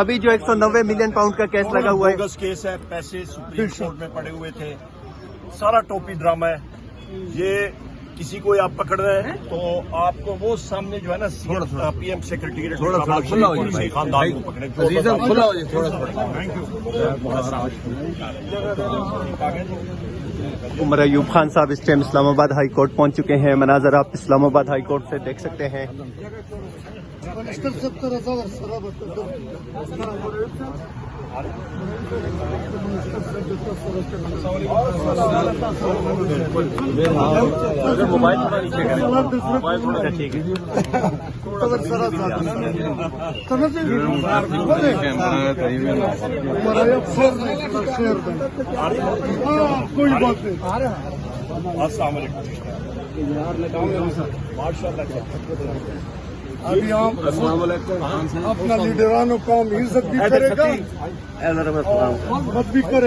ابھی جو 190 million pound کا کیس لگا ہوا ہے، بوگس کیس ہے، پیسے سپریم کورٹ میں پڑے ہوئے تھے، سارا ٹوپی ڈرامہ ہے یہ. کسی کو آپ پکڑ رہے ہیں تو آپ کو وہ سامنے جو ہے نا پی ایم سیکرٹریٹ خاندان کو پکڑے. عمر ایوب خان صاحب اس ٹائم اسلام آباد ہائی کورٹ پہنچ چکے ہیں. مناظر آپ اسلام آباد ہائی کورٹ سے دیکھ سکتے ہیں. کوئی بات نہیں. السلام علیکم. ماشاء اللہ. ابھی ہم اپنا لیڈرانوں قوم عزت بھی کرے گا، خود بھی کرے.